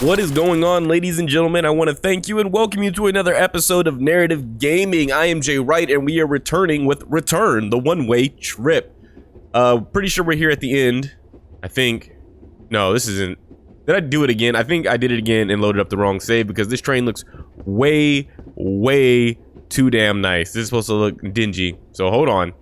What is going on, ladies and gentlemen? I want to thank you and welcome you to another episode of Narrative Gaming. I am Jay Wright, and we are returning with Return, the one-way trip. Pretty sure we're here at the end. I think. No, this isn't. Did I do it again? I think I did it again and loaded up the wrong save because this train looks way too damn nice. This is supposed to look dingy. So hold on.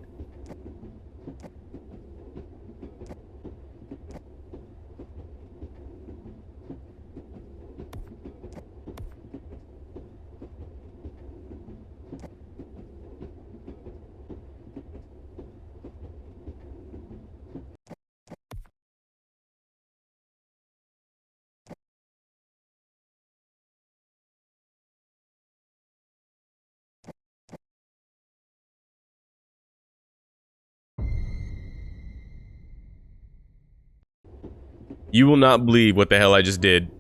You will not believe what the hell I just did.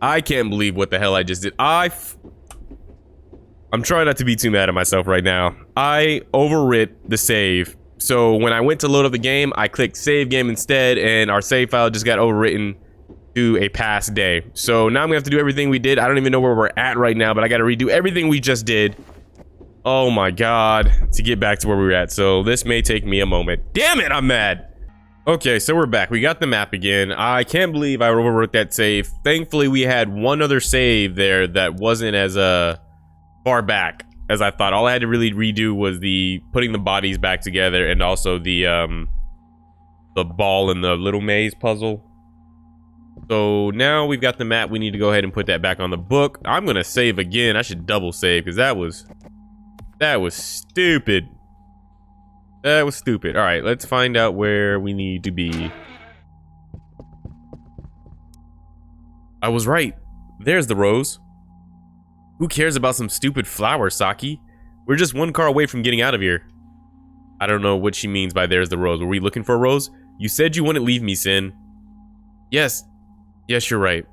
I can't believe what the hell I just did. I'm trying not to be too mad at myself right now. I overwrit the save. So when I went to load up the game, I clicked save game instead, and our save file just got overwritten to a past day. So now I'm gonna have to do everything we did. I don't even know where we're at right now, but I gotta redo everything we just did. Oh my god, to get back to where we were at. So this may take me a moment. Damn it, I'm mad. Okay, so we're back. We got the map again. I can't believe I overwrote that save. Thankfully, we had one other save there that wasn't as far back as I thought. All I had to really redo was the putting the bodies back together and also the ball and the little maze puzzle. So now we've got the map. We need to go ahead and put that back on the book. I'm gonna save again. I should double save because that was stupid. That was stupid. All right, let's find out where we need to be. I was right. There's the rose. Who cares about some stupid flower, Saki? We're just one car away from getting out of here. I don't know what she means by there's the rose. Were we looking for a rose? You said you wouldn't leave me, Sin. Yes. Yes, you're right.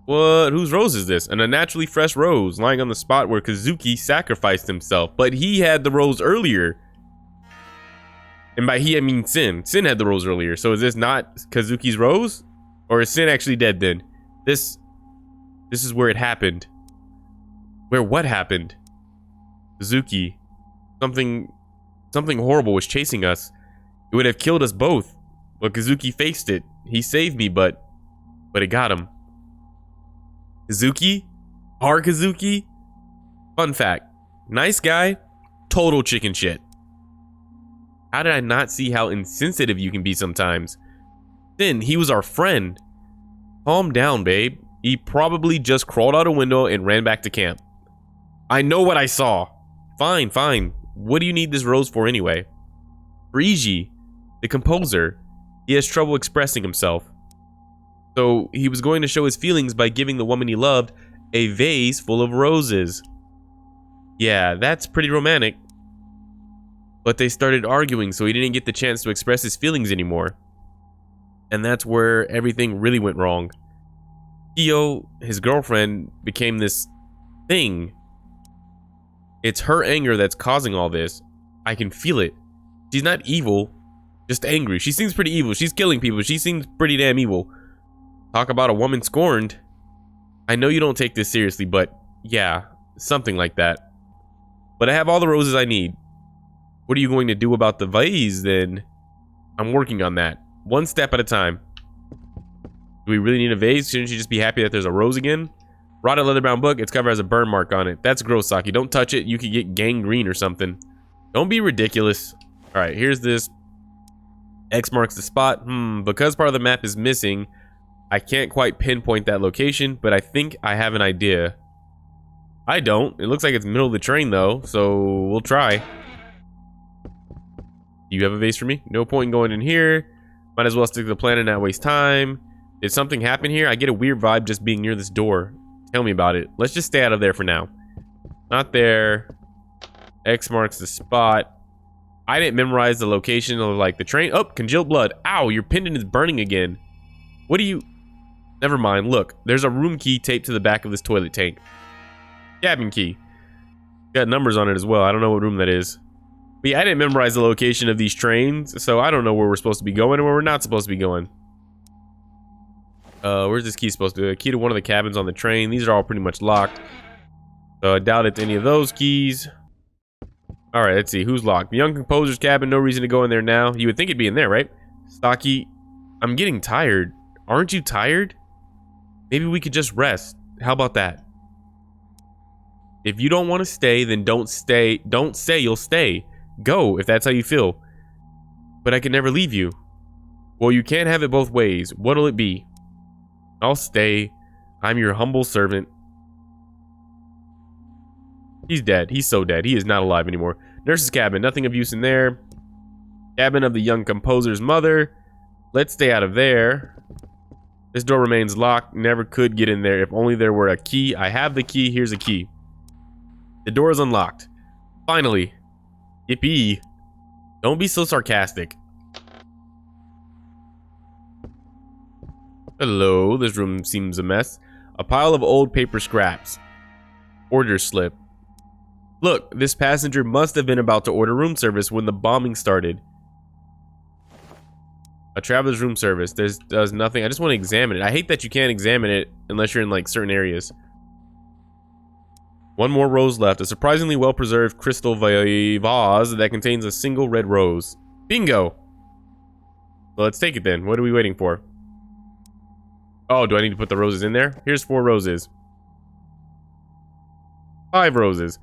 What? Whose rose is this? An unnaturally fresh rose lying on the spot where Kazuki sacrificed himself. But he had the rose earlier. And by he, I mean Sin. Sin had the rose earlier. So is this not Kazuki's rose? Or is Sin actually dead then? This is where it happened. Where what happened? Kazuki. Something horrible was chasing us. It would have killed us both. But Kazuki faced it. He saved me, but it got him. Kazuki? Our Kazuki? Fun fact. Nice guy, total chicken shit. How did I not see how insensitive you can be sometimes? Then he was our friend. Calm down, babe. He probably just crawled out a window and ran back to camp. I know what I saw. Fine. What do you need this rose for anyway? Frigi, the composer. He has trouble expressing himself. So he was going to show his feelings by giving the woman he loved a vase full of roses. Yeah, that's pretty romantic. But they started arguing, so he didn't get the chance to express his feelings anymore. And that's where everything really went wrong. Kyo, his girlfriend, became this thing. It's her anger that's causing all this. I can feel it. She's not evil, just angry. She seems pretty evil. She's killing people. She seems pretty damn evil. Talk about a woman scorned. I know you don't take this seriously, but yeah, something like that. But I have all the roses I need. What are you going to do about the vase then? I'm working on that. One step at a time. Do we really need a vase? Shouldn't you just be happy that there's a rose again? Rotted leather-bound book. Its cover has a burn mark on it. That's gross, Saki. Don't touch it. You could get gangrene or something. Don't be ridiculous. All right, here's this. X marks the spot. Because part of the map is missing, I can't quite pinpoint that location, but I think I have an idea. I don't. It looks like it's middle of the train though, so we'll try. Do you have a vase for me? No point in going in here. Might as well stick to the plan and not waste time. Did something happen here? I get a weird vibe just being near this door. Tell me about it. Let's just stay out of there for now. Not there. X marks the spot. I didn't memorize the location of like the train. Oh, congealed blood. Ow, your pendant is burning again. What do you... Never mind. Look, there's a room key taped to the back of this toilet tank. Cabin key. Got numbers on it as well. I don't know what room that is. But yeah, I didn't memorize the location of these trains, so I don't know where we're supposed to be going and where we're not supposed to be going. Where's this key supposed to be? A key to one of the cabins on the train. These are all pretty much locked. So I doubt it's any of those keys. Alright, let's see. Who's locked? The young composer's cabin. No reason to go in there now. You would think it'd be in there, right? Saki, I'm getting tired. Aren't you tired? Maybe we could just rest. How about that? If you don't want to stay, then don't stay. Don't say you'll stay. Go, if that's how you feel. But I can never leave you. Well, you can't have it both ways. What'll it be? I'll stay. I'm your humble servant. He's dead. He's so dead. He is not alive anymore. Nurse's cabin. Nothing of use in there. Cabin of the young composer's mother. Let's stay out of there. This door remains locked. Never could get in there. If only there were a key. I have the key. Here's a key. The door is unlocked. Finally. Yippee. Don't be so sarcastic. Hello. This room seems a mess. A pile of old paper scraps. Order slip. Look, this passenger must have been about to order room service when the bombing started. A traveler's room service. Does nothing. I just want to examine it. I hate that you can't examine it unless you're in like certain areas. One more rose left. A surprisingly well-preserved crystal vase that contains a single red rose. Bingo! Well, let's take it then. What are we waiting for? Oh, do I need to put the roses in there? Here's 4 roses. 5 roses.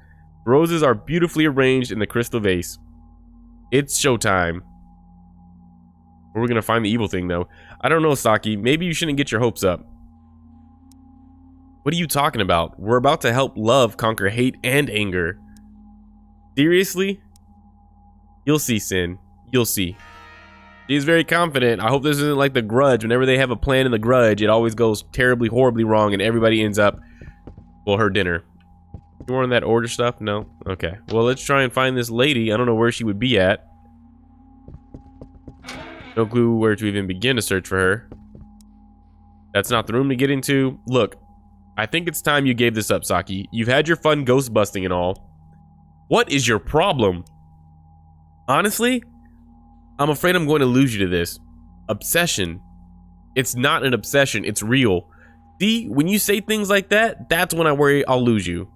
Roses are beautifully arranged in the crystal vase. It's showtime. Where are we gonna find the evil thing, though? I don't know, Saki. Maybe you shouldn't get your hopes up. What are you talking about? We're about to help love conquer hate and anger. Seriously? You'll see, Sin. You'll see. She's very confident. I hope this isn't like The Grudge. Whenever they have a plan in The Grudge, it always goes terribly, horribly wrong, and everybody ends up, well, her dinner. You more on that order stuff? No? Okay. Well, let's try and find this lady. I don't know where she would be at. No clue where to even begin to search for her. That's not the room to get into. Look, I think it's time you gave this up, Saki. You've had your fun ghost busting and all. What is your problem? Honestly, I'm afraid I'm going to lose you to this. Obsession. It's not an obsession. It's real. See, when you say things like that, that's when I worry I'll lose you.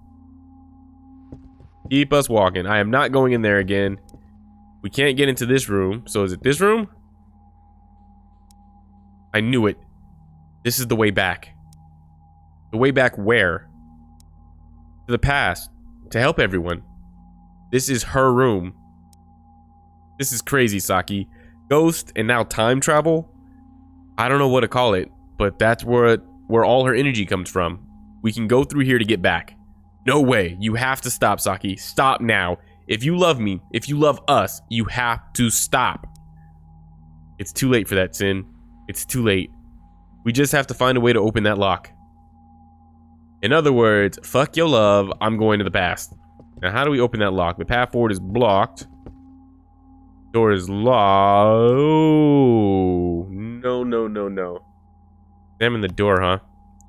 Keep us walking. I am not going in there again. We can't get into this room. So is it this room? I knew it. This is the way back. The way back where? To the past. To help everyone. This is her room. This is crazy, Saki. Ghost and now time travel? I don't know what to call it, but that's where all her energy comes from. We can go through here to get back. No way. You have to stop, Saki. Stop now. If you love me, if you love us, you have to stop. It's too late for that, Sin. It's too late. We just have to find a way to open that lock. In other words, fuck your love, I'm going to the past. Now, how do we open that lock? The path forward is blocked. Door is locked. Oh, no, no, no, no. Examine the door, huh?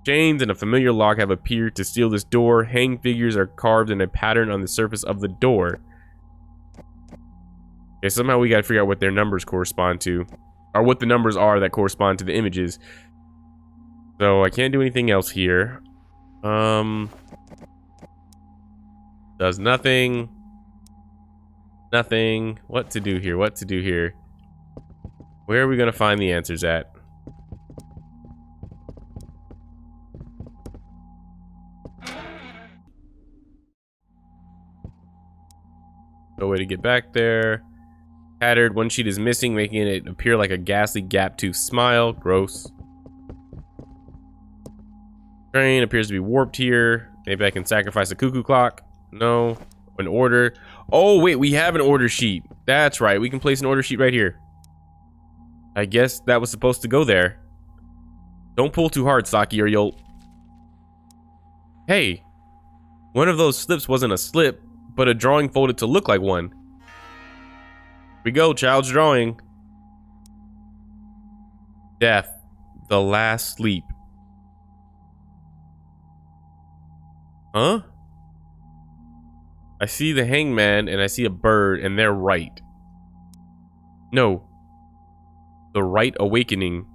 Chains and a familiar lock have appeared to seal this door. Hang figures are carved in a pattern on the surface of the door. Okay, somehow we gotta figure out what their numbers correspond to. Or what the numbers are that correspond to the images. So I can't do anything else here. Does nothing. Nothing. What to do here? What to do here? Where are we gonna find the answers at? No way to get back there. Tattered. One sheet is missing, making it appear like a ghastly gap-toothed smile. Gross. Train appears to be warped here. Maybe I can sacrifice a cuckoo clock. No. An order. Oh, wait. We have an order sheet. That's right. We can place an order sheet right here. I guess that was supposed to go there. Don't pull too hard, Saki, or you'll... Hey. One of those slips wasn't a slip, but a drawing folded to look like one. Here we go, child's drawing. Death. The last sleep. Huh? I see the hangman and I see a bird and they're right. No. The right awakening.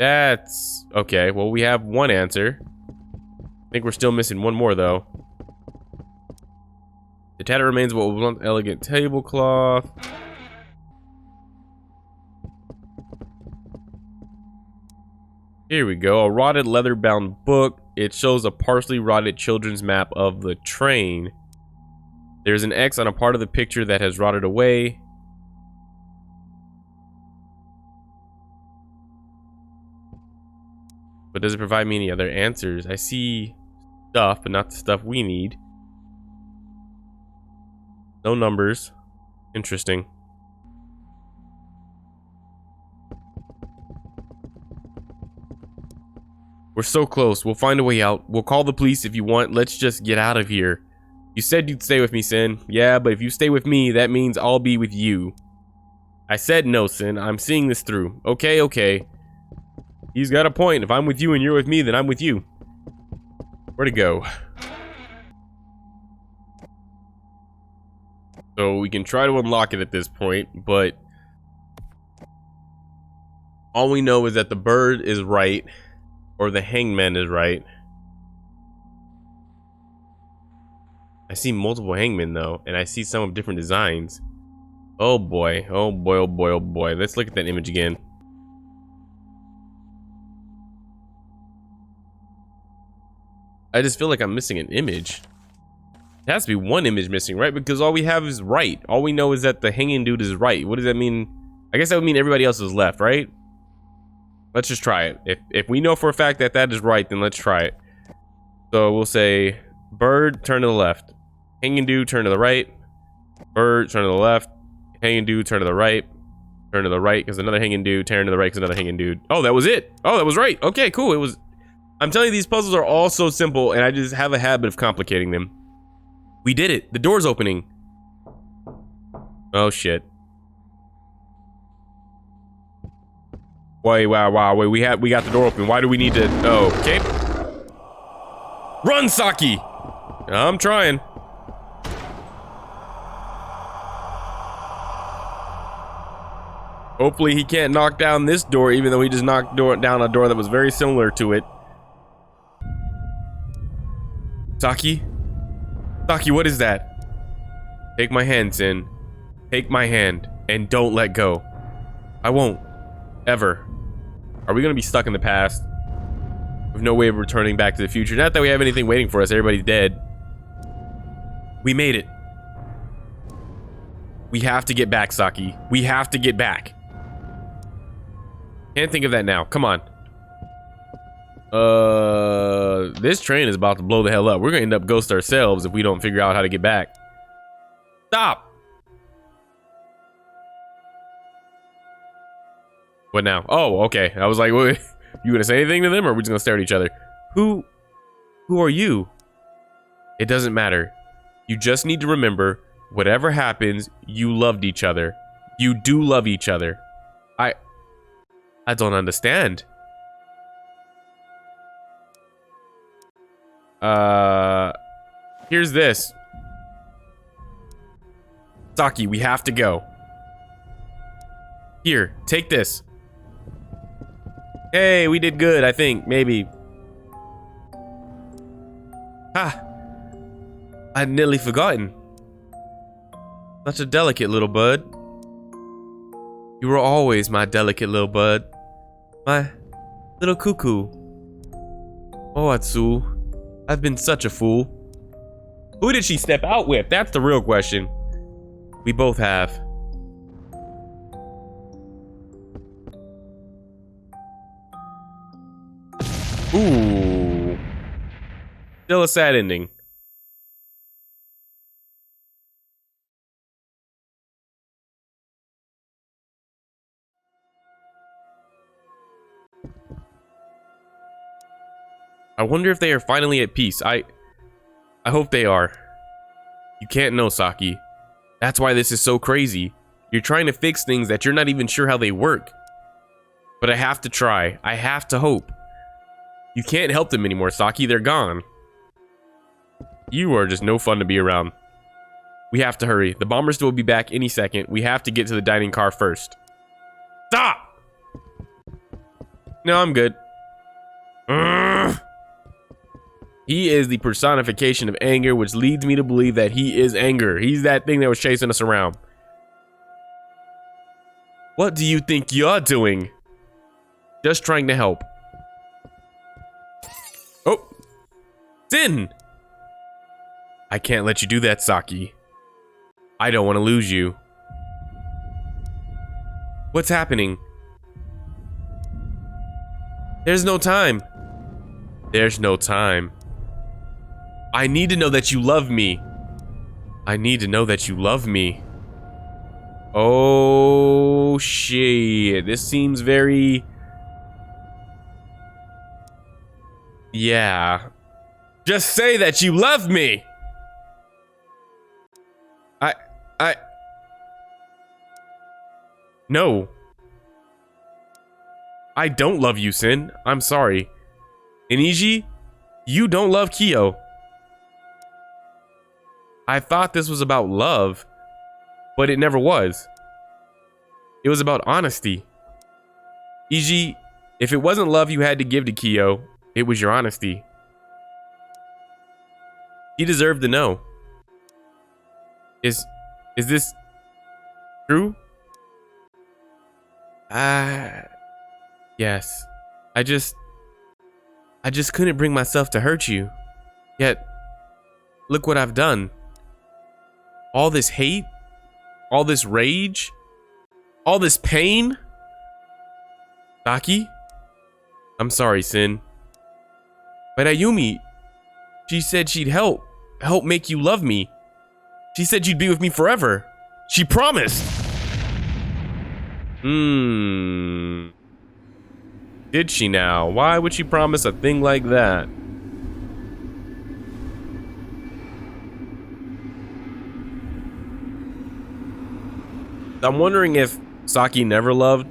That's okay. Well, we have one answer. I think we're still missing one more though. The tattered remains of what was once elegant tablecloth. Here we go. A rotted leather-bound book. It shows a partially rotted children's map of the train. There's an X on a part of the picture that has rotted away. But does it provide me any other answers? I see stuff, but not the stuff we need. No numbers. Interesting. We're so close. We'll find a way out. We'll call the police if you want. Let's just get out of here. You said you'd stay with me, Sin. Yeah, but if you stay with me, that means I'll be with you. I said no, Sin. I'm seeing this through. Okay, okay. He's got a point. If I'm with you and you're with me, then I'm with you. Where to go? So we can try to unlock it at this point, but all we know is that the bird is right, or the hangman is right. I see multiple hangmen though, and I see some of different designs. Oh boy, oh boy, oh boy, oh boy. Let's look at that image again. I just feel like I'm missing an image. There has to be one image missing, right? Because all we have is right. All we know is that the hanging dude is right. What does that mean? I guess that would mean everybody else is left, right? Let's just try it. If we know for a fact that that is right, then let's try it. So we'll say bird, turn to the left. Hanging dude, turn to the right. Bird, turn to the left. Hanging dude, turn to the right. Turn to the right because another hanging dude. Turn to the right because another hanging dude. Oh, that was it. Oh, that was right. Okay, cool. It was. I'm telling you, these puzzles are all so simple, and I just have a habit of complicating them. We did it. The door's opening. Oh shit. Wait, wow, wait. We got the door open. Why do we need to? Oh, okay. Run, Saki. I'm trying. Hopefully he can't knock down this door, even though he just knocked down a door that was very similar to it. Saki? Saki, what is that? Take my hand, Sin. Take my hand, and don't let go. I won't. Ever. Are we gonna be stuck in the past? With no way of returning back to the future? Not that we have anything waiting for us. Everybody's dead. We made it. We have to get back, Saki. We have to get back. Can't think of that now. Come on. This train is about to blow the hell up. We're gonna end up ghost ourselves if we don't figure out how to get back. Stop! What now? Oh, okay. I was like, what, you gonna say anything to them, or are we just gonna stare at each other? Who are you? It doesn't matter. You just need to remember, whatever happens, you loved each other. You do love each other. I don't understand. Here's this. Saki, we have to go. Here, take this. Hey, we did good, I think, maybe. Ah, I'd nearly forgotten. Such a delicate little bud. You were always my delicate little bud. My little cuckoo. Oh, Atsu. I've been such a fool. Who did she step out with? That's the real question. We both have. Ooh. Still a sad ending. I wonder if they are finally at peace. I hope they are. You can't know, Saki. That's why this is so crazy. You're trying to fix things that you're not even sure how they work. But I have to try. I have to hope. You can't help them anymore, Saki. They're gone. You are just no fun to be around. We have to hurry. The bombers will be back any second. We have to get to the dining car first. Stop! No, I'm good. Ugh. He is the personification of anger, which leads me to believe that he is anger. He's that thing that was chasing us around. What do you think you're doing? Just trying to help. Oh. Sin! I can't let you do that, Saki. I don't want to lose you. What's happening? There's no time. There's no time. I need to know that you love me. I need to know that you love me. Oh, shit. This seems very... Yeah. Just say that you love me. No. I don't love you, Sin. I'm sorry. Iniji, you don't love Kyo. I thought this was about love, but it never was. It was about honesty. Iji, if it wasn't love you had to give to Kyo, it was your honesty. He deserved to know. Is this true? Yes. I just couldn't bring myself to hurt you. Yet, look what I've done. All this hate, all this rage, all this pain. Saki? I'm sorry, Sin. But Ayumi, she said she'd help make you love me. She said you'd be with me forever. She promised. Did she now? Why would she promise a thing like that? I'm wondering if Saki never loved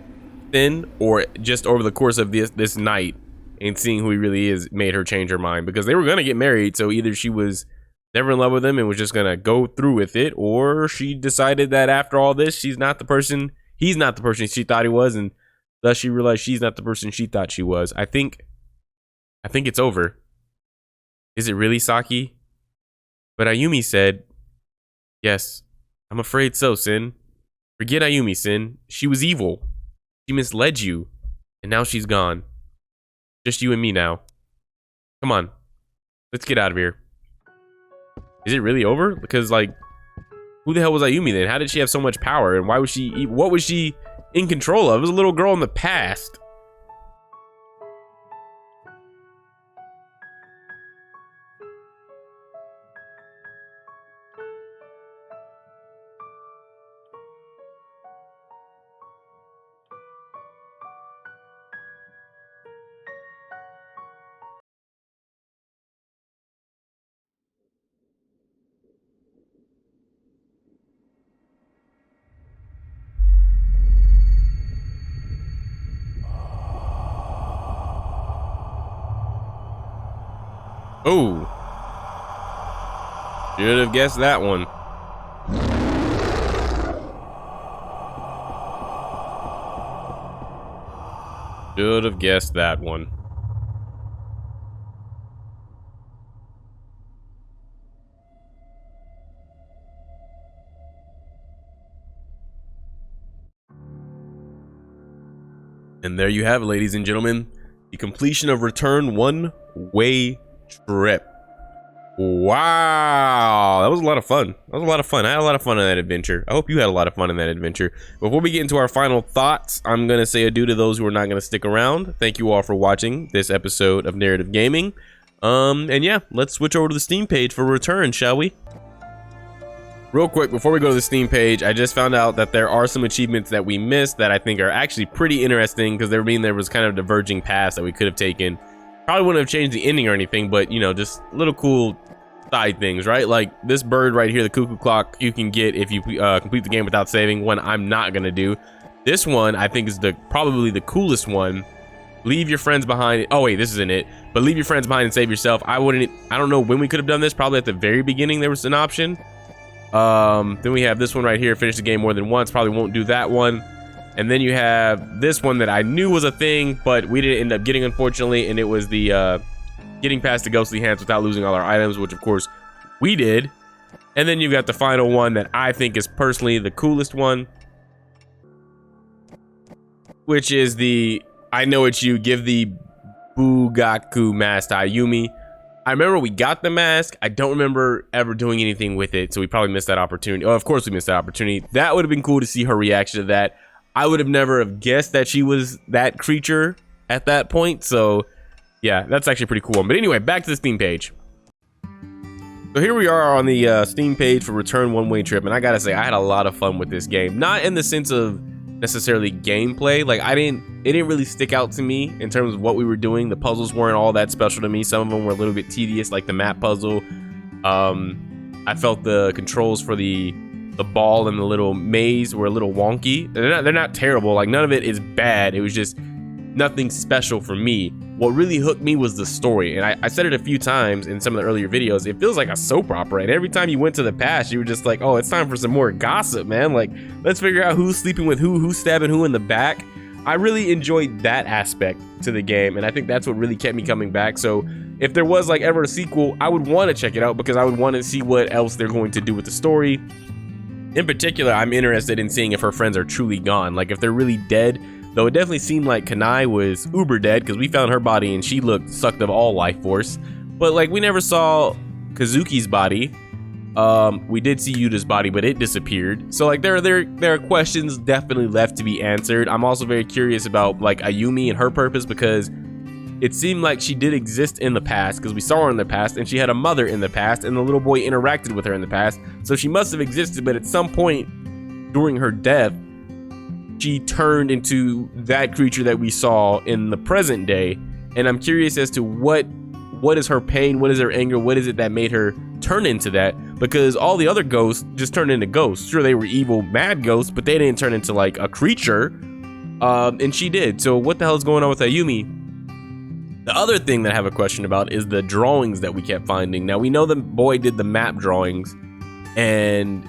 Finn, or just over the course of this night and seeing who he really is made her change her mind, because they were gonna get married. So either she was never in love with him and was just gonna go through with it, or she decided that after all this, he's not the person she thought he was, and thus she realized she's not the person she thought she was. I think it's over. Is it really, Saki? But Ayumi said, yes, I'm afraid so, Sin. Forget Ayumi, Sin. She was evil. She misled you, and now she's gone. Just you and me now. Come on, let's get out of here. Is it really over? Because, like, who the hell was Ayumi then? How did she have so much power? And why was she... What was she in control of? It was a little girl in the past. Oh. Should have guessed that one. Should have guessed that one. And there you have it, ladies and gentlemen. The completion of ReTurn one-way trip. Wow, that was a lot of fun. I had a lot of fun in that adventure. I hope you had a lot of fun in that adventure. Before we get into our final thoughts, I'm gonna say adieu to those who are not gonna stick around. Thank you all for watching this episode of Narrative Gaming. And yeah, let's switch over to the Steam page for ReTurn, shall we? Real quick, before we go to the Steam page, I just found out that there are some achievements that we missed that I think are actually pretty interesting, because there was kind of diverging paths that we could have taken. Probably wouldn't have changed the ending or anything, but you know, just little cool side things, right? Like this bird right here, the cuckoo clock, you can get if you complete the game without saving, one I'm not gonna do. This one I think is probably the coolest one. Leave your friends behind. Oh wait, this isn't it, but leave your friends behind and save yourself. I don't know when we could have done this. Probably at the very beginning there was an option. Then we have this one right here, finish the game more than once. Probably won't do that one. And then you have this one that I knew was a thing, but we didn't end up getting, unfortunately, and it was the getting past the ghostly hands without losing all our items, which of course we did. And then you've got the final one that I think is personally the coolest one, which is the I know it's you, give the Bugaku mask to Ayumi. I remember we got the mask. I don't remember ever doing anything with it, so we probably missed that opportunity. Oh, of course we missed that opportunity. That would have been cool to see her reaction to that. I would have never have guessed that she was that creature at that point, so yeah, that's actually pretty cool. But anyway, back to the Steam page. So here we are on the Steam page for Return One-Way Trip, and I gotta say, I had a lot of fun with this game. Not in the sense of necessarily gameplay, like it didn't really stick out to me in terms of what we were doing. The puzzles weren't all that special to me. Some of them were a little bit tedious, like the map puzzle. I felt the controls for the ball and the little maze were a little wonky. They're not terrible, like none of it is bad. It was just nothing special for me. What really hooked me was the story, and I said it a few times in some of the earlier videos. It feels like a soap opera, and every time you went to the past, you were just like, oh, it's time for some more gossip, man. Like, let's figure out who's sleeping with who's stabbing who in the back. I really enjoyed that aspect to the game, and I think that's what really kept me coming back. So if there was like ever a sequel, I would want to check it out because I would want to see what else they're going to do with the story. In particular, I'm interested in seeing if her friends are truly gone, like if they're really dead. Though it definitely seemed like Kanai was uber dead because we found her body and she looked sucked of all life force. But like we never saw Kazuki's body. We did see Yuta's body, but it disappeared. So like there are questions definitely left to be answered. I'm also very curious about like Ayumi and her purpose because it seemed like she did exist in the past because we saw her in the past and she had a mother in the past and the little boy interacted with her in the past. So she must have existed, but at some point during her death, she turned into that creature that we saw in the present day. And I'm curious as to what is her pain, what is her anger, what is it that made her turn into that? Because all the other ghosts just turned into ghosts. Sure, they were evil, mad ghosts, but they didn't turn into like a creature. And she did. So what the hell is going on with Ayumi? The other thing that I have a question about is the drawings that we kept finding. Now we know the boy did the map drawings, and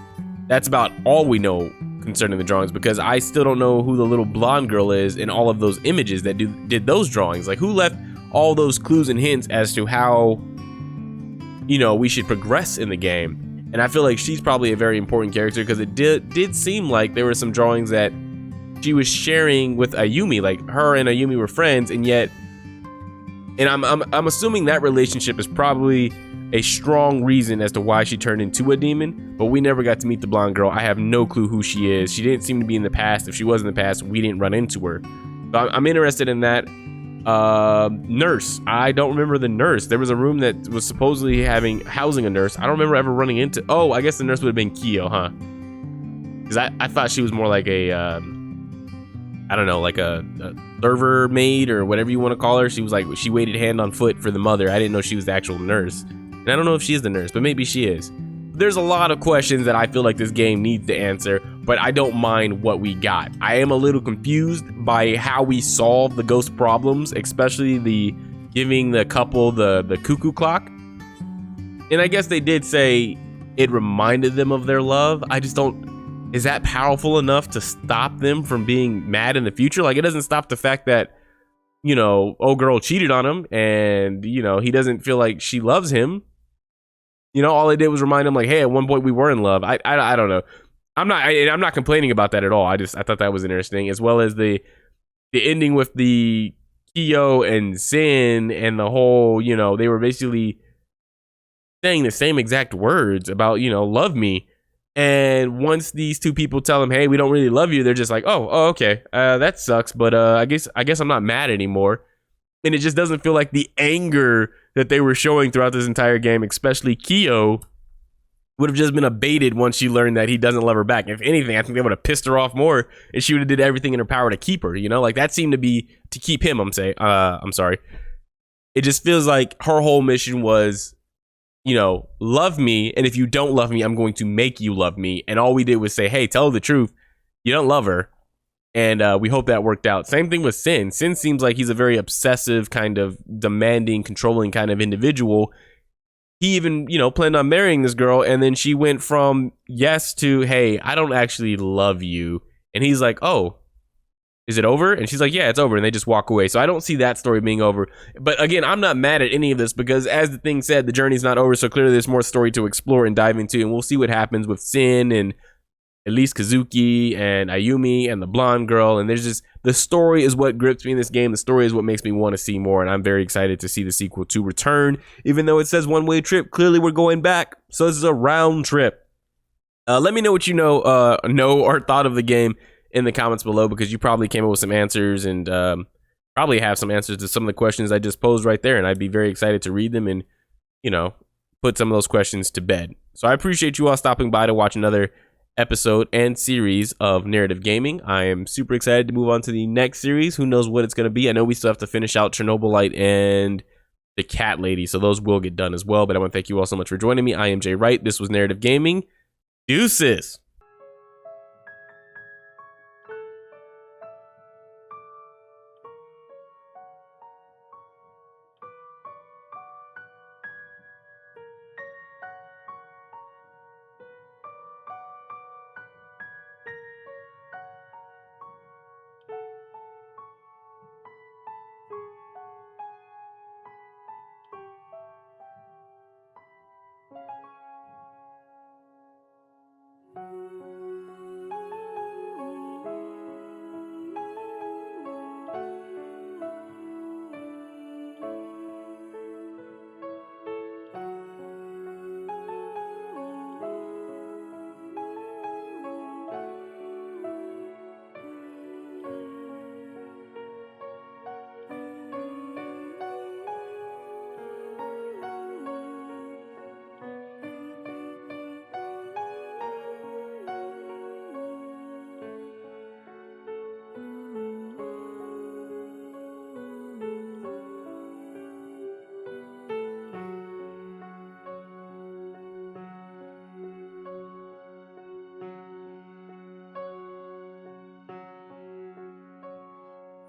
that's about all we know concerning the drawings, because I still don't know who the little blonde girl is in all of those images that did those drawings. Like who left all those clues and hints as to how, you know, we should progress in the game. And I feel like she's probably a very important character because it did seem like there were some drawings that she was sharing with Ayumi, like her and Ayumi were friends, and yet, and I'm assuming that relationship is probably a strong reason as to why she turned into a demon, but we never got to meet the blonde girl. I have no clue who she is. She didn't seem to be in the past. If she was in the past, we didn't run into her. So I'm interested in that. Nurse. I don't remember the nurse. There was a room that was supposedly housing a nurse. I don't remember ever running into. Oh, I guess the nurse would have been Kyo, huh? Because I thought she was more like a I don't know, like a server maid or whatever you want to call her. She was like, she waited hand on foot for the mother. I didn't know she was the actual nurse. And I don't know if she is the nurse, but maybe she is. There's a lot of questions that I feel like this game needs to answer, but I don't mind what we got. I am a little confused by how we solve the ghost problems, especially the giving the couple the cuckoo clock. And I guess they did say it reminded them of their love. I just don't, is that powerful enough to stop them from being mad in the future? Like, it doesn't stop the fact that, you know, old girl cheated on him and, you know, he doesn't feel like she loves him. You know, all it did was remind him like, hey, at one point we were in love. I don't know. I'm not complaining about that at all. I thought that was interesting, as well as the ending with the Kyo and Sin and the whole, you know, they were basically saying the same exact words about, you know, love me. And once these two people tell him, hey, we don't really love you, they're just like, oh, okay, that sucks, but I guess I'm not mad anymore. And it just doesn't feel like the anger that they were showing throughout this entire game, especially Kyo, would have just been abated once she learned that he doesn't love her back. If anything, I think they would have pissed her off more and she would have did everything in her power to keep her, you know? Like, that seemed to be to keep him, I'm sorry. It just feels like her whole mission was, you know, love me, and if you don't love me, I'm going to make you love me. And all we did was say, hey, tell her the truth. You don't love her. And we hope that worked out. Same thing with Sin. Sin seems like he's a very obsessive, kind of demanding, controlling kind of individual. He even, you know, planned on marrying this girl, and then she went from yes to, hey, I don't actually love you. And he's like, oh, is it over? And she's like, yeah, it's over. And they just walk away. So I don't see that story being over. But again, I'm not mad at any of this because as the thing said, the journey's not over. So clearly there's more story to explore and dive into. And we'll see what happens with Sin and at least Kazuki and Ayumi and the blonde girl. And there's just, the story is what grips me in this game. The story is what makes me want to see more. And I'm very excited to see the sequel to Return. Even though it says one-way trip, clearly we're going back. So this is a round trip. Let me know what you know or thought of the game in the comments below, because you probably came up with some answers and probably have some answers to some of the questions I just posed right there. And I'd be very excited to read them and, you know, put some of those questions to bed. So I appreciate you all stopping by to watch another episode and series of Narrative Gaming. I am super excited to move on to the next series. Who knows what it's going to be? I know we still have to finish out Chernobylite and the Cat Lady, so those will get done as well. But I want to thank you all so much for joining me. I am Jay Wright. This was Narrative Gaming. Deuces.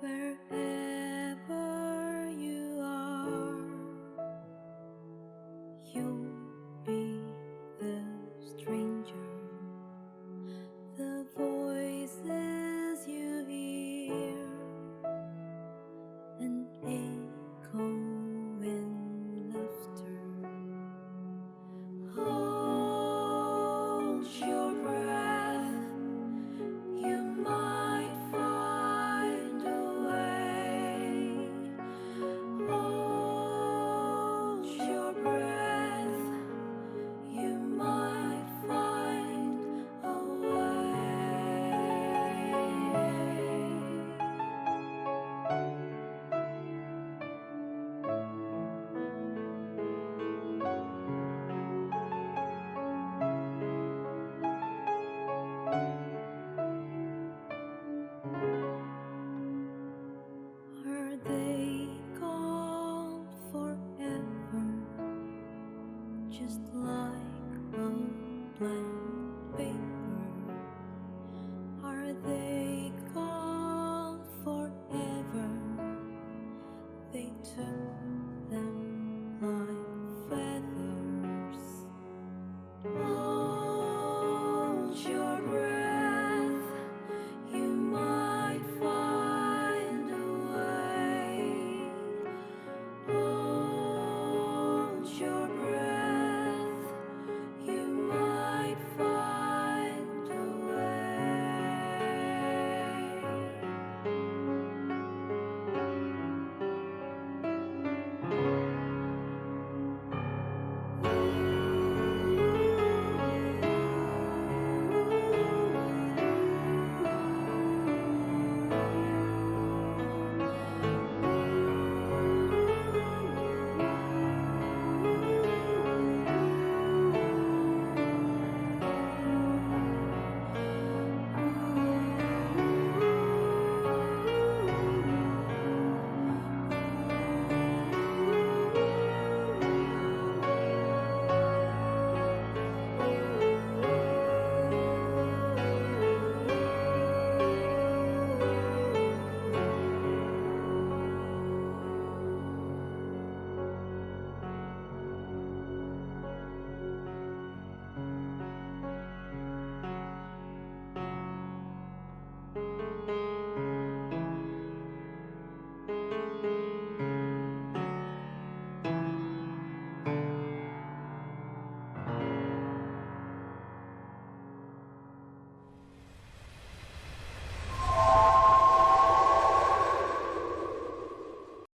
Wherever you are, you'll be the stranger. The voices you hear, an echo in laughter. Hold your breath, you might find a way. Hold your breath, you might find a Are they gone forever, just like a blank